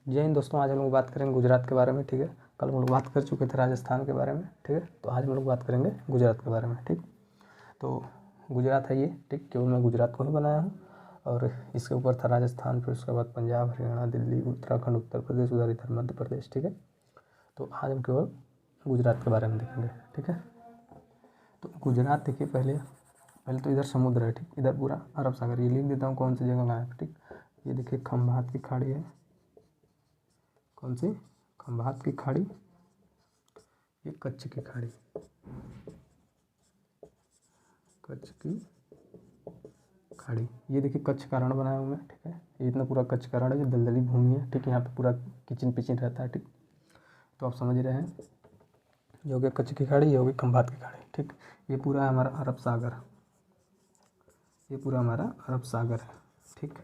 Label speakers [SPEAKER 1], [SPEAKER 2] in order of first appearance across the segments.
[SPEAKER 1] जय हिंद दोस्तों। आज हम लोग बात करेंगे गुजरात के बारे में। ठीक है, कल हम लोग बात कर चुके थे राजस्थान के बारे में। ठीक है, तो आज हम लोग बात करेंगे गुजरात के बारे में। ठीक, तो गुजरात है ये। ठीक, केवल मैं गुजरात को ही बनाया हूँ और इसके ऊपर था राजस्थान, फिर उसके बाद पंजाब, हरियाणा, दिल्ली, उत्तराखंड, उत्तर प्रदेश, उधर इधर मध्य प्रदेश। ठीक है, तो आज हम केवल गुजरात के बारे में देखेंगे। ठीक है, तो गुजरात देखिए, पहले पहले तो इधर समुद्र है। ठीक, इधर पूरा अरब सागर। ये लिख देता हूँ कौन सी जगह का है। ठीक, ये देखिए खंभात की खाड़ी है। कौन सी? खंभात की खाड़ी। ये कच्छ की खाड़ी, कच्छ की खाड़ी। ये देखिए कच्छ का रण बनाया हूँ मैं। ठीक है, ये इतना पूरा कच्छ का रण है, जो दलदली भूमि है। ठीक, यहाँ पे पूरा किचिन पिचिन रहता है। ठीक, तो आप समझ रहे हैं, ये हो गया कच्छ की खाड़ी, ये हो गई खंभात की खाड़ी। ठीक, ये पूरा है हमारा अरब सागर। ये पूरा हमारा अरब सागर है। ठीक,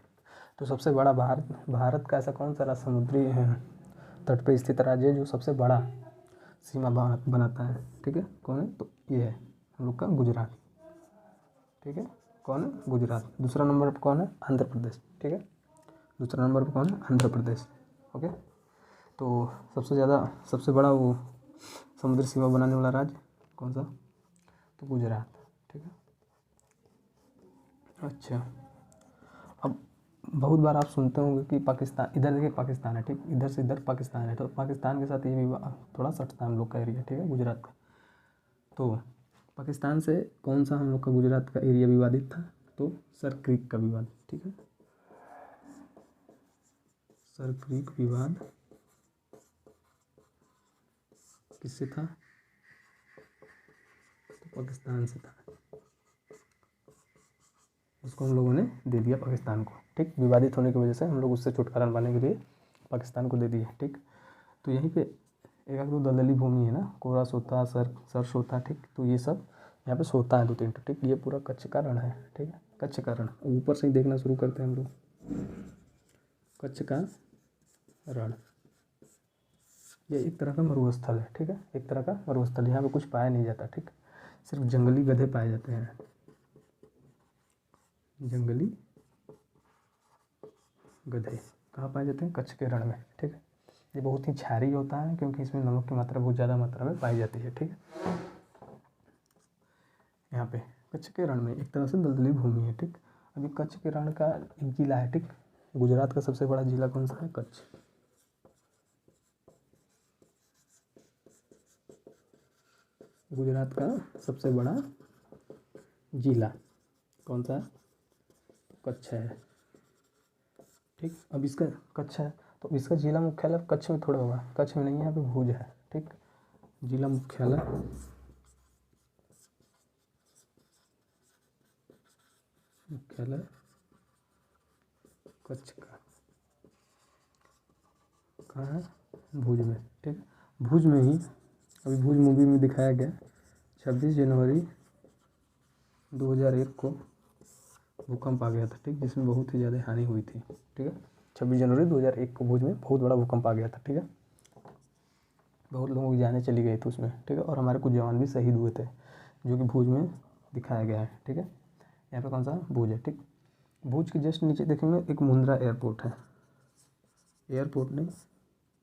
[SPEAKER 1] तो सबसे बड़ा भारत का ऐसा कौन सा समुद्री तट पे स्थित राज्य है जो सबसे बड़ा सीमा बनाता है? ठीक है, कौन है? तो ये है हम लोग का गुजरात। ठीक है, कौन है? गुजरात। दूसरा नंबर पर कौन है? आंध्र प्रदेश। ठीक है, दूसरा नंबर पर कौन है? आंध्र प्रदेश। ओके, तो सबसे बड़ा वो समुद्री सीमा बनाने वाला राज्य कौन सा? तो गुजरात। ठीक है, अच्छा। अब बहुत बार आप सुनते होंगे कि पाकिस्तान, इधर देखिए पाकिस्तान है। ठीक, इधर से इधर पाकिस्तान है, तो पाकिस्तान के साथ ये भी थोड़ा सटता है हम लोग का एरिया। ठीक है, गुजरात का। तो पाकिस्तान से कौन सा हम लोग का गुजरात का एरिया विवादित था? तो सर क्रीक का विवाद। ठीक है, सर क्रीक विवाद किससे था? तो पाकिस्तान से था। उसको हम लोगों ने दे दिया पाकिस्तान को। ठीक, विवादित होने की वजह से हम लोग उससे छुटकारा पाने के लिए पाकिस्तान को दे दिए। ठीक, तो यहीं पे एक आध दो दलदली भूमि है ना, कोरा सोता, सर सोता। ठीक, तो ये सब यहाँ पे सोता है 2-3 तो। ठीक, ये पूरा कच्छ का रण है। ठीक है, कच्छ का रण। ऊपर से ही देखना शुरू करते हैं हम लोग। कच्छ का रण, ये एक तरह का मरुस्थल है। ठीक है, एक तरह का मरुस्थल। यहाँ पे कुछ पाया नहीं जाता। ठीक, सिर्फ जंगली गधे पाए जाते हैं। जंगली गधे कहाँ पाए जाते हैं? कच्छ के रण में। ठीक है, ये बहुत ही क्षारीय होता है क्योंकि इसमें नमक की मात्रा बहुत ज़्यादा मात्रा में पाई जाती है। ठीक है, यहाँ पे कच्छ के रण में एक तरह से दलदली भूमि है। ठीक, अभी कच्छ के रण का एक जिला है। ठीक, गुजरात का सबसे बड़ा जिला कौन सा है? कच्छ। गुजरात का सबसे बड़ा जिला कौन सा है? कच्छ है। ठीक, अब इसका कच्छ है तो इसका जिला मुख्यालय कच्छ में थोड़ा होगा, कच्छ में नहीं है, यहाँ पे भुज है। ठीक, जिला मुख्यालय कच्छ का कहाँ है? भुज में। ठीक, भुज में ही अभी भुज मूवी में दिखाया गया 26 जनवरी 2001 को भूकंप आ गया था। ठीक, जिसमें बहुत ही ज़्यादा हानि हुई थी। ठीक है, 26 जनवरी 2001 को भुज में बहुत बड़ा भूकंप आ गया था। ठीक है, बहुत लोगों की जानें चली गई थी उसमें। ठीक है, और हमारे कुछ जवान भी शहीद हुए थे, जो कि भुज में दिखाया गया है। ठीक है, यहाँ पे कौन सा? भुज है। ठीक, भुज के जस्ट नीचे देखेंगे एक मुंद्रा एयरपोर्ट है। एयरपोर्ट नहीं,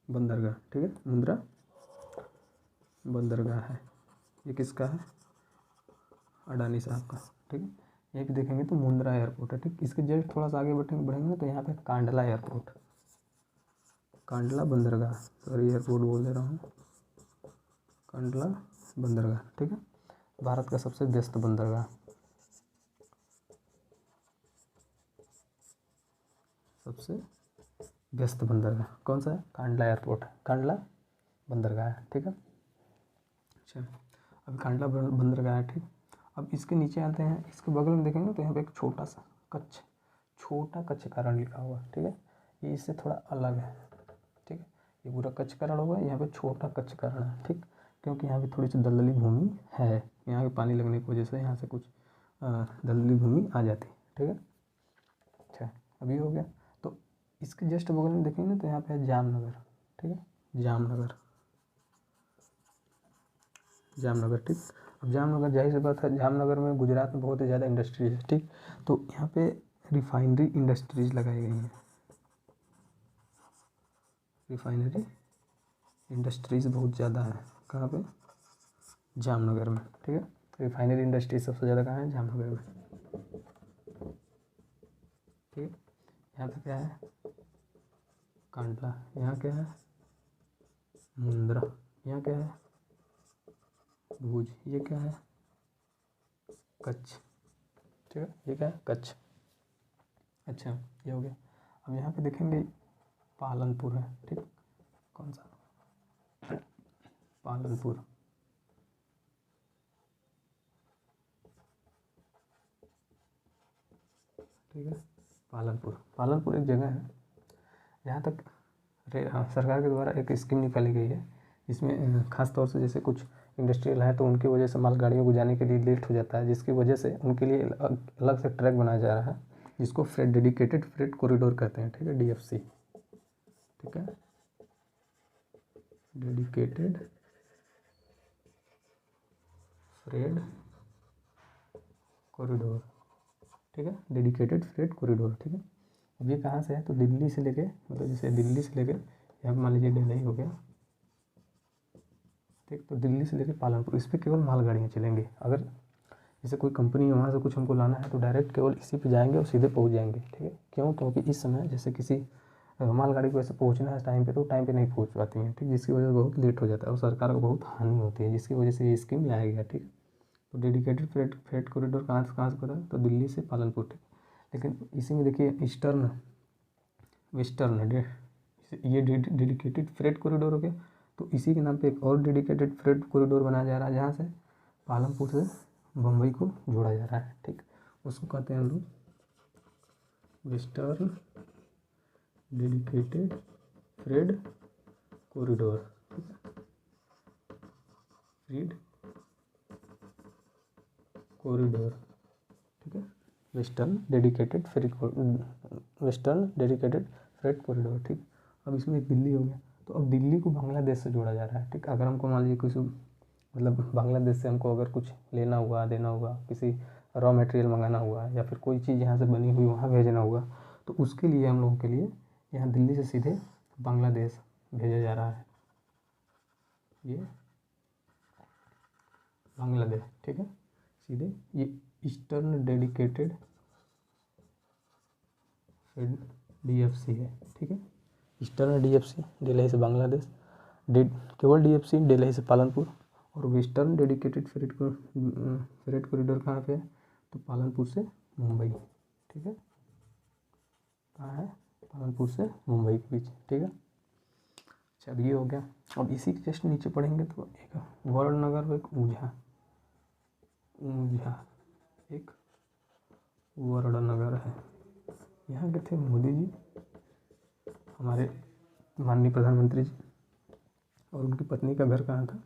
[SPEAKER 1] बंदरगाह। ठीक है, मुंद्रा बंदरगाह है। ये किसका है? अडानी साहब का। ठीक है, यहीं पे देखेंगे तो मुंद्रा एयरपोर्ट है। ठीक, इसके जस्ट थोड़ा सा आगे बढ़ेंगे तो यहाँ पे कांडला एयरपोर्ट, कांडला बंदरगाह, सॉरी एयरपोर्ट बोल दे रहा हूँ, कांडला बंदरगाह। ठीक है, भारत का सबसे व्यस्त बंदरगाह, सबसे व्यस्त बंदरगाह कौन सा है? कांडला एयरपोर्ट है, कांडला बंदरगाह है। ठीक है, अच्छा, अब कांडला बंदरगाह है। ठीक, अब इसके नीचे आते हैं, इसके बगल में देखेंगे तो यहाँ पे एक छोटा सा छोटा कच्छ का रण लिखा हुआ है। ठीक है, ये इससे थोड़ा अलग है। ठीक है, ये पूरा कच्छ का रण होगा, यहाँ पे छोटा कच्छ का रण है। ठीक, क्योंकि यहाँ पे थोड़ी सी दलदली भूमि है, यहाँ पे पानी लगने की वजह से यहाँ से कुछ दलदली भूमि आ जाती है। ठीक है, अच्छा, अभी हो गया। तो इसके जस्ट बगल में देखेंगे तो यहाँ पे है जामनगर। ठीक है, जामनगर। ठीक, अब जामनगर, जाहिर सी बात है, जामनगर में गुजरात में बहुत ही ज़्यादा इंडस्ट्रीज है। ठीक, तो यहाँ पे रिफाइनरी इंडस्ट्रीज लगाई गई हैं। रिफाइनरी इंडस्ट्रीज़ बहुत ज़्यादा है। कहाँ पे? जामनगर में, ठीक है। रिफाइनरी इंडस्ट्री सबसे ज़्यादा कहाँ है? जामनगर में, ठीक है। यहाँ पे क्या है? कांडला। यहाँ क्या है? मुंद्रा। यहाँ क्या है? भुज। ये क्या है? कच्छ, ठीक है। ये क्या है? कच्छ। अच्छा, ये हो गया। अब यहाँ पे देखेंगे पालनपुर है, ठीक। कौन सा? पालनपुर, ठीक है। पालनपुर एक जगह है जहाँ तक सरकार के द्वारा एक स्कीम निकाली गई है। इसमें खास तौर से जैसे कुछ इंडस्ट्रियल है तो उनकी वजह से मालगाड़ियों को जाने के लिए लेट हो जाता है, जिसकी वजह से उनके लिए अलग से ट्रैक बनाया जा रहा है, जिसको डेडिकेटेड फ्रेट कॉरिडोर कहते हैं, ठीक है। DFC, ठीक है। डेडिकेटेड फ्रेट कॉरिडोर, ठीक है। डेडिकेटेड फ्रेट कॉरिडोर, ठीक है। अब ये कहाँ से है? तो दिल्ली से लेके, मतलब जैसे दिल्ली से लेके यहाँ मान लीजिए दिल्ली हो गया, ठीक। तो दिल्ली से लेके पालनपुर, इस पर केवल मालगाड़ियाँ चलेंगी। अगर जैसे कोई कंपनी है वहाँ से कुछ हमको लाना है तो डायरेक्ट केवल इसी पे जाएंगे और सीधे पहुँच जाएंगे, ठीक है। क्यों? क्योंकि इस समय जैसे किसी मालगाड़ी को ऐसे पहुँचना है टाइम पे तो टाइम पे नहीं पहुँच पाती हैं, ठीक। जिसकी वजह से बहुत लेट हो जाता है और सरकार को बहुत हानि होती है, जिसकी वजह से ये स्कीम लाया गया, ठीक। तो डेडिकेटेड फ्रेट कॉरिडोर कहाँ से बना? तो दिल्ली से पालनपुर, ठीक। लेकिन इसी में देखिए ईस्टर्न वेस्टर्न ये डेडिकेटेड फ्रेट कॉरिडोर हो गया। तो इसी के नाम पे एक और डेडिकेटेड फ्रेट कॉरिडोर बनाया जा रहा है जहाँ से पालनपुर से बम्बई को जोड़ा जा रहा है, ठीक। उसको कहते हैं हम लोग वेस्टर्न डेडिकेटेड फ्रेट कॉरिडोर, ठीक है। फ्रेट कॉरिडोर, ठीक है। वेस्टर्न डेडिकेटेड फ्रेट कॉरिडोर, ठीक। अब इसमें एक दिल्ली हो गया। तो अब दिल्ली को बांग्लादेश से जोड़ा जा रहा है, ठीक। अगर हमको मान लीजिए कुछ मतलब बांग्लादेश से हमको अगर कुछ लेना हुआ, देना हुआ, किसी रॉ मटेरियल मंगाना हुआ या फिर कोई चीज़ यहाँ से बनी हुई वहाँ भेजना हुआ, तो उसके लिए हम लोगों के लिए यहाँ दिल्ली से सीधे बांग्लादेश भेजा जा रहा है, ये बांग्लादेश, ठीक है। सीधे ये ईस्टर्न डेडिकेटेड DFC है, ठीक है। ईस्टर्न DFC दिल्ली से बांग्लादेश, केवल DFC दिल्ली से पालनपुर, और वेस्टर्न डेडिकेटेड फ्रेट कॉरिडोर कहाँ पे है? तो पालनपुर से मुंबई, ठीक है। कहाँ है? पालनपुर से मुंबई के बीच, ठीक है। अच्छा, अब ये हो गया। अब इसी के जस्ट नीचे पढ़ेंगे तो एक वरुणनगर, एक ऊंझा एक वरुणनगर है। यहाँ के थे मोदी जी, हमारे माननीय प्रधानमंत्री जी, और उनकी पत्नी का घर कहाँ था?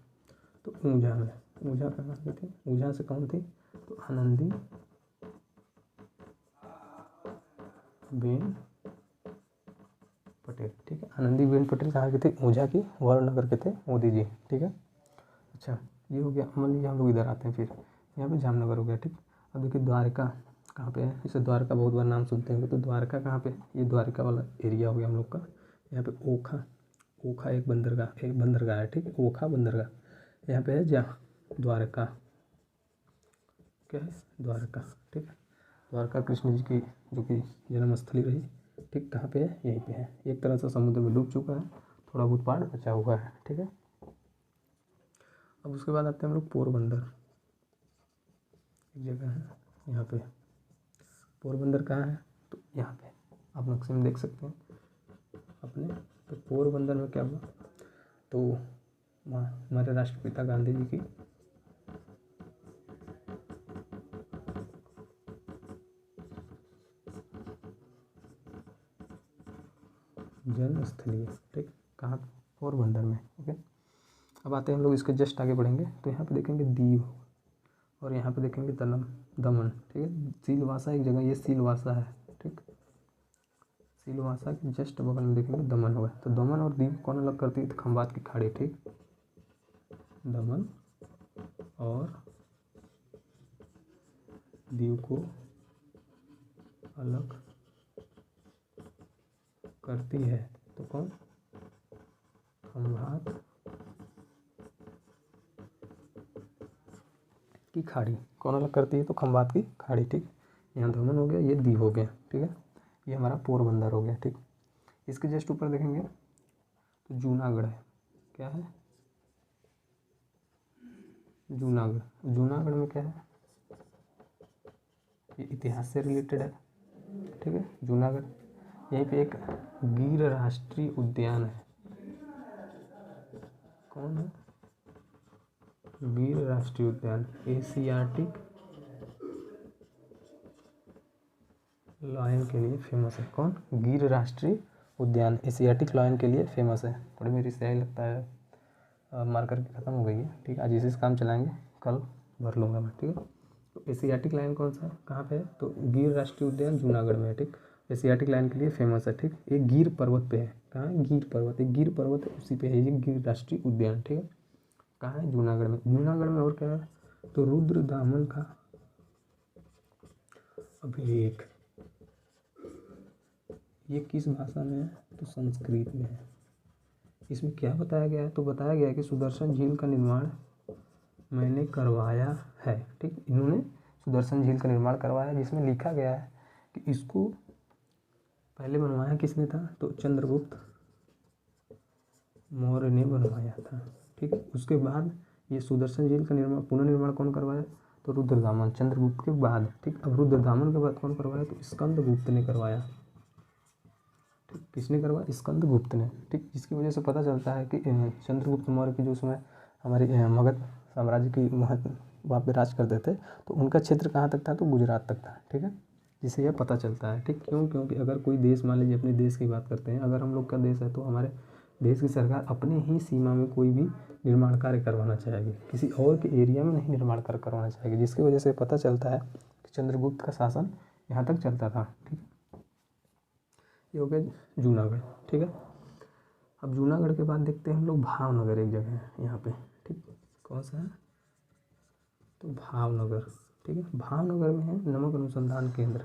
[SPEAKER 1] तो ऊंझा में। ऊंझा कहाँ के थे? ऊंझा से कौन थी? तो आनंदी बेन पटेल, ठीक है। आनंदी बेन पटेल कहाँ के थे? ऊंझा की, वरुणनगर के थे मोदी जी, ठीक है। अच्छा, ये हो गया। मान लीजिए हम लोग इधर आते हैं, फिर यहाँ पे जामनगर हो गया, ठीक। अब देखिए द्वारका कहाँ पे है? इसे द्वारका बहुत बार नाम सुनते हैं, तो द्वारका कहाँ पे? ये द्वारका वाला एरिया हो गया हम लोग का। यहाँ पे ओखा एक बंदरगाह है, ठीक है। ओखा बंदरगाह यहाँ पे है, जहाँ द्वारका, क्या है? द्वारका, ठीक है। द्वारका कृष्ण जी की जो कि जन्मस्थली रही, ठीक। कहाँ पे है? यहीं पे है। एक तरह से समुद्र में डूब चुका है, थोड़ा बहुत पार्ट बचा हुआ है, ठीक है। अब उसके बाद आते हैं हम लोग पोरबंदर, एक जगह है यहाँ पे। पोरबंदर कहाँ है? तो यहाँ पे आप नक्शे में देख सकते हैं अपने। तो पोरबंदर में क्या हुआ? तो हमारे राष्ट्रपिता गांधी जी की जन्मस्थली है, ठीक। कहाँ? पोरबंदर में, ओके। अब आते हैं हम लोग इसके जस्ट आगे बढ़ेंगे तो यहाँ पे देखेंगे दीव, और यहाँ पे देखेंगे दमन, ठीक है। सिलवासा एक जगह, ये सिलवासा है, ठीक। सिलवासा के जस्ट बगल में देखेंगे दमन होगा। तो दमन और दीव कौन अलग करती है? तो खंबात की खाड़ी, ठीक। दमन और दीव को अलग करती है तो कौन? खाड़ी कौन अलग करती है? तो खंबात की खाड़ी। ठीक, यहाँ दमन हो गया, ये दीव हो गया। ठीक है, ये हमारा पोरबंदर हो गया। ठीक, इसके जस्ट ऊपर देखेंगे तो जूनागढ़ है। क्या है? जूनागढ़। जूनागढ़ में क्या है? ये इतिहास से रिलेटेड है। ठीक है, जूनागढ़। यहीं पे एक गिर राष्ट्रीय उद्यान है। कौन है? गिर राष्ट्रीय उद्यान एशियाटिक लायन के लिए फेमस है। कौन? गिर राष्ट्रीय उद्यान एशियाटिक लायन के लिए फेमस है। थोड़ी मेरी स्याही लगता है मार्कर की ख़त्म हो गई है। ठीक, आज इसी से काम चलाएंगे, कल भर लूँगा मैं। ठीक है, तो एशियाटिक लायन कौन सा है, कहाँ पे है? तो गिर राष्ट्रीय उद्यान जूनागढ़ में है। ठीक, एशियाटिक लायन के लिए फेमस है। ठीक, ये गिर पर्वत पे है। कहाँ है? गिर पर्वत। एक गिर पर्वत है, उसी पे है ये गिर राष्ट्रीय उद्यान। ठीक है, कहाँ है? जूनागढ़ में। जूनागढ़ में और क्या है? तो रुद्र दामन का अभिलेख। ये किस भाषा में है? तो संस्कृत में है। इसमें क्या बताया गया है? तो बताया गया है कि सुदर्शन झील का निर्माण मैंने करवाया है। ठीक, इन्होंने सुदर्शन झील का निर्माण करवाया, जिसमें लिखा गया है कि इसको पहले बनवाया किसने था? तो चंद्रगुप्त मौर्य ने बनवाया था। ठीक है, उसके बाद ये सुदर्शन झील का निर्माण पुनर्निर्माण कौन करवाया? तो रुद्रदामन, चंद्रगुप्त के बाद। ठीक, अब रुद्रदामन के बाद कौन करवाया? तो स्कंदगुप्त ने करवाया। ठीक, किसने करवाया? स्कंदगुप्त ने। ठीक, जिसकी वजह से पता चलता है कि चंद्रगुप्त मौर्य की जो उसमें हमारी मगध साम्राज्य की महत्व वहाँ पे राज करते थे, तो उनका क्षेत्र कहाँ तक था? तो गुजरात तक था। ठीक है, जिससे यह पता चलता है। ठीक, क्यों? क्योंकि अगर कोई देश, मान लीजिए अपने देश की बात करते हैं, अगर हम लोग का देश है तो हमारे देश की सरकार अपने ही सीमा में कोई भी निर्माण कार्य करवाना चाहेगी, किसी और के एरिया में नहीं निर्माण कार्य करवाना चाहेगी, जिसकी वजह से पता चलता है कि चंद्रगुप्त का शासन यहाँ तक चलता था। ठीक, ये हो गया जूनागढ़। ठीक है, अब जूनागढ़ के बाद देखते हैं हम लोग भावनगर, एक जगह है यहाँ पे। ठीक, कौन सा है? तो भावनगर। ठीक है, भावनगर में है नमक अनुसंधान केंद्र।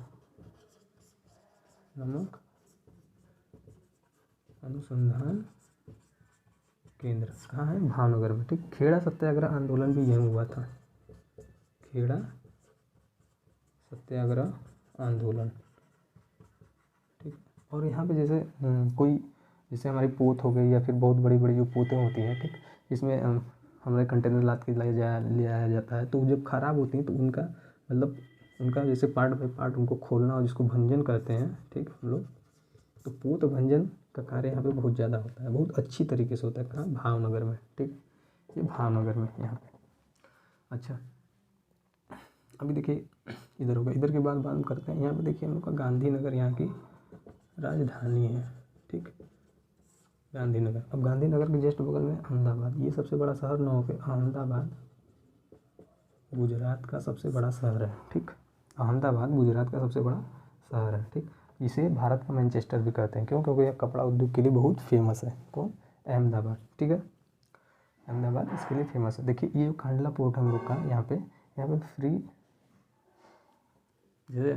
[SPEAKER 1] नमक अनुसंधान केंद्र कहाँ है? भावनगर में। ठीक, खेड़ा सत्याग्रह आंदोलन भी यहीं हुआ था। खेड़ा सत्याग्रह आंदोलन। ठीक, और यहाँ पे जैसे कोई, जैसे हमारी पोत हो गई या फिर बहुत बड़ी बड़ी जो पोतें होती हैं, ठीक, इसमें हमारे कंटेनर लाद के ले आया जाता है, तो जब ख़राब होती हैं तो उनका मतलब उनका जैसे पार्ट बाई पार्ट उनको खोलना, और जिसको भंजन कहते हैं, ठीक, हम लोग, तो पोत भंजन का कार्य यहाँ पे बहुत ज़्यादा होता है, बहुत अच्छी तरीके से होता है। कहाँ? भावनगर में। ठीक, ये भावनगर में यहाँ पे। अच्छा, अभी देखिए इधर होगा, इधर के बाद बात करते हैं। यहाँ पे देखिए हम लोग का गांधीनगर यहाँ की राजधानी है। ठीक, गांधीनगर। अब गांधीनगर के जस्ट बगल में अहमदाबाद, ये सबसे बड़ा शहर न होकर अहमदाबाद गुजरात का सबसे बड़ा शहर है। ठीक, अहमदाबाद गुजरात का सबसे बड़ा शहर है। ठीक, इसे भारत का मैनचेस्टर भी कहते हैं। क्यों? क्योंकि यह कपड़ा उद्योग के लिए बहुत फेमस है। कौन? अहमदाबाद। ठीक है, अहमदाबाद इसके लिए फेमस है। देखिए ये जो कांडला पोर्ट हम लोग का यहाँ पे फ्री, जैसे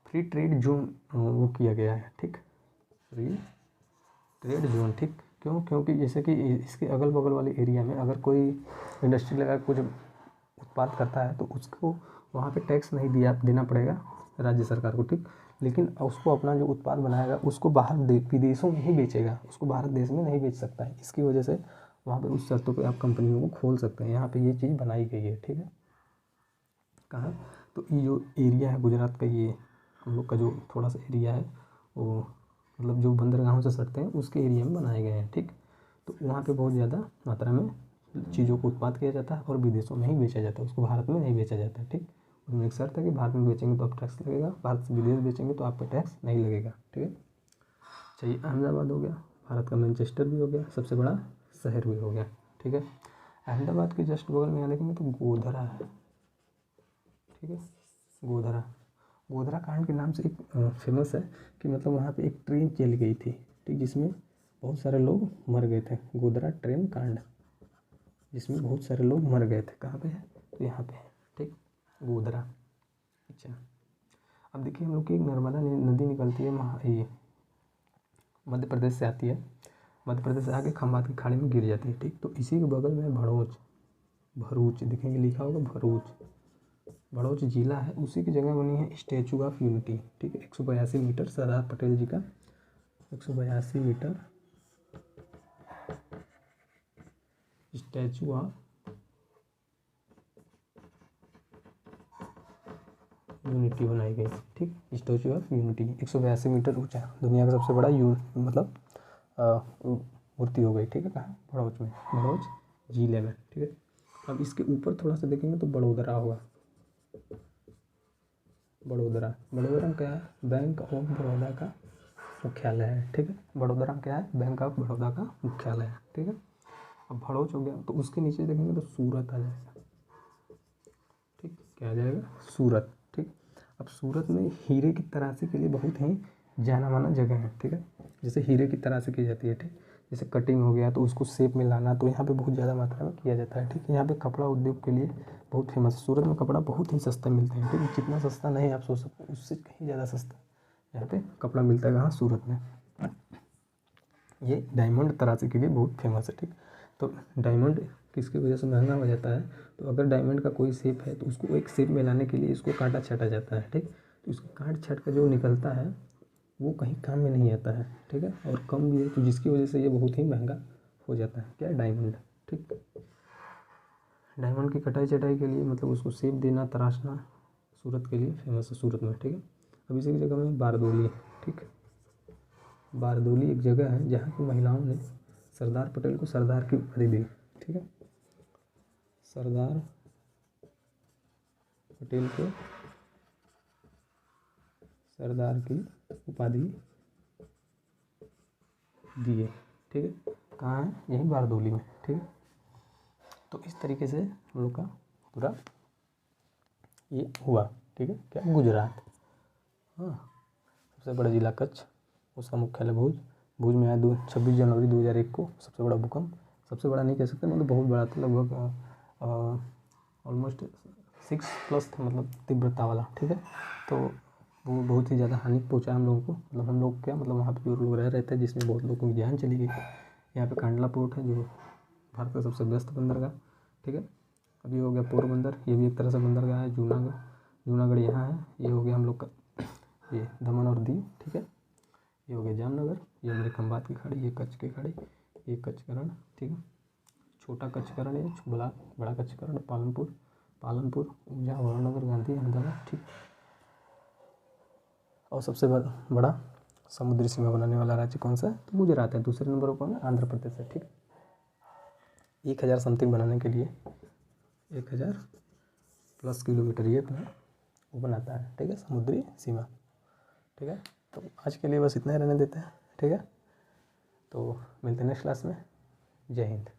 [SPEAKER 1] फ्री ट्रेड जोन वो किया गया है। ठीक, फ्री ट्रेड जोन। ठीक, क्यों? क्योंकि जैसे कि इसके अगल बगल वाले एरिया में अगर कोई इंडस्ट्री लगा कुछ उत्पाद करता है तो उसको वहाँ पे टैक्स नहीं देना पड़ेगा राज्य सरकार को। ठीक, लेकिन उसको अपना जो उत्पाद बनाएगा उसको बाहर विदेशों में ही बेचेगा, उसको भारत देश में नहीं बेच सकता है। इसकी वजह से वहाँ पे उस शर्तों पे आप कंपनियों को खोल सकते हैं। यहाँ पे ये चीज़ बनाई गई है। ठीक है, कहाँ? तो ये जो एरिया है गुजरात का, ये हम लोग का जो थोड़ा सा एरिया है वो मतलब जो बंदरगाहों से सटते हैं उसके एरिया में बनाए गए हैं। ठीक, तो वहाँ पे बहुत ज़्यादा मात्रा में चीज़ों को उत्पाद किया जाता है और विदेशों में ही बेचा जाता है, उसको भारत में नहीं बेचा जाता है। ठीक, उसमें एक शर्त है कि भारत में बेचेंगे तो आप टैक्स लगेगा, भारत से विदेश बेचेंगे तो आप पे टैक्स नहीं लगेगा। ठीक है, चलिए अहमदाबाद हो गया, भारत का मैनचेस्टर भी हो गया, सबसे बड़ा शहर भी हो गया। ठीक है, अहमदाबाद के जस्ट बगल में यहाँ देखेंगे तो गोधरा है। ठीक है, गोधरा। गोधरा कांड के नाम से एक फेमस है कि मतलब वहाँ पे एक ट्रेन चल गई थी। ठीक, जिसमें बहुत सारे लोग मर गए थे। गोधरा ट्रेन कांड, जिसमें बहुत सारे लोग मर गए थे। कहाँ पे है? तो यहाँ पे है। ठीक, गोधरा। अच्छा, अब देखिए हम लोग की एक नर्मदा नदी निकलती है, ये मध्य प्रदेश से आती है, मध्य प्रदेश से आके खंबात की खाड़ी में गिर जाती है। ठीक, तो इसी के बगल में भड़ोच, भरूच देखेंगे लिखा होगा भरूच, भरूच जिला है, उसी की जगह बनी है स्टैचू ऑफ यूनिटी। ठीक है, 182 मीटर सरदार पटेल जी का 182 मीटर स्टैचू ऑफ यूनिटी बनाई गई। ठीक, स्टैचू ऑफ यूनिटी 182 मीटर ऊंचा, दुनिया का सबसे बड़ा मतलब मूर्ति हो गई। ठीक है, कहाँ भड़ौच में, भड़ौच जिले में। ठीक है, अब इसके ऊपर थोड़ा सा देखेंगे तो बड़ोदरा होगा, बड़ोदरा, बड़ोदरा में क्या है, बैंक ऑफ बड़ौदा का मुख्यालय है। ठीक है, बड़ोदरा में क्या है, बैंक ऑफ बड़ौदा का मुख्यालय है। ठीक है, अब भड़ौच हो गया, तो उसके नीचे देखेंगे तो सूरत आ जाएगा। ठीक, क्या आ जाएगा, सूरत। ठीक, अब सूरत में हीरे की तराशी के लिए बहुत ही जाना माना जगह है। ठीक है, जैसे हीरे की तराशी की जाती है। ठीक, जैसे कटिंग हो गया तो उसको शेप में लाना, तो यहाँ पे बहुत ज़्यादा मात्रा में किया जाता है। ठीक, यहाँ पे कपड़ा उद्योग के लिए बहुत फेमस है। सूरत में कपड़ा बहुत ही सस्ता मिलता है। ठीक, जितना सस्ता नहीं आप सोच सकते, उससे कहीं ज़्यादा सस्ता यहाँ पे कपड़ा मिलता है। कहाँ, सूरत में। ये डायमंड तराशी के लिए बहुत फेमस है। ठीक, तो डायमंड किसकी वजह से महंगा हो जाता है, तो अगर डायमंड का कोई शेप है तो उसको एक शेप में लाने के लिए इसको काटा छाटा जाता है। ठीक, तो इसको काट छाट कर जो निकलता है वो कहीं काम में नहीं आता है। ठीक है, और कम भी है, तो जिसकी वजह से ये बहुत ही महंगा हो जाता है। क्या, डायमंड। ठीक, डायमंड की कटाई चटाई के लिए मतलब उसको शेप देना, तराशना सूरत के लिए फेमस है, सूरत में। ठीक है, अब इसी की जगह में बारदोली। ठीक, बारदोली एक जगह है जहाँ की महिलाओं ने सरदार पटेल को सरदार की उपाधि दी। ठीक है, सरदार पटेल को सरदार की उपाधि दिए। ठीक है, कहाँ है, यही बारदोली में। ठीक है, तो इस तरीके से हम लोग का पूरा ये हुआ। ठीक है, क्या, गुजरात। हाँ, सबसे बड़ा जिला कच्छ, उसका मुख्यालय भुज, भुज में आया 26 जनवरी 2001 को सबसे बड़ा भूकंप। सबसे बड़ा नहीं कह सकते, मतलब बहुत बड़ा था, लगभग ऑलमोस्ट 6+ था, मतलब तीव्रता वाला। ठीक है, तो वो बहुत ही ज़्यादा हानि पहुंचा हम लोगों को, मतलब हम लोग क्या, मतलब वहाँ पे जो लोग रह रहे थे, जिसमें बहुत लोगों की जान चली गई। यहाँ पे कांडला पोर्ट है जो भारत का सबसे व्यस्त बंदरगाह। ठीक है, अभी हो गया पोरबंदर, ये भी एक तरह से बंदरगाह है। जूनागढ़, जूनागढ़ यहाँ है। ये हो गया हम लोग का ये दमन और दीव। ठीक है, ये हो गया जामनगर, ये मेरे खंबात की खाड़ी, ये कच्छ की खाड़ी, ये कच्छकरण। ठीक है, छोटा कच्छकरण है, बड़ा कच्छकरण पालनपुर, ऊंझा, वरुणनगर, गांधी, अहमदाबाद। ठीक, और सबसे बड़ा समुद्री सीमा बनाने वाला राज्य कौन सा है, तो गुजरात है। दूसरे नंबर पर कौन है, आंध्र प्रदेश है। ठीक, 1000 समथिंग बनाने के लिए 1000+ किलोमीटर ये अपना वो बनाता है। ठीक है, समुद्री सीमा। ठीक है, तो आज के लिए बस इतना ही रहने देते हैं। ठीक है, तो मिलते हैं नेक्स्ट क्लास में। जय हिंद।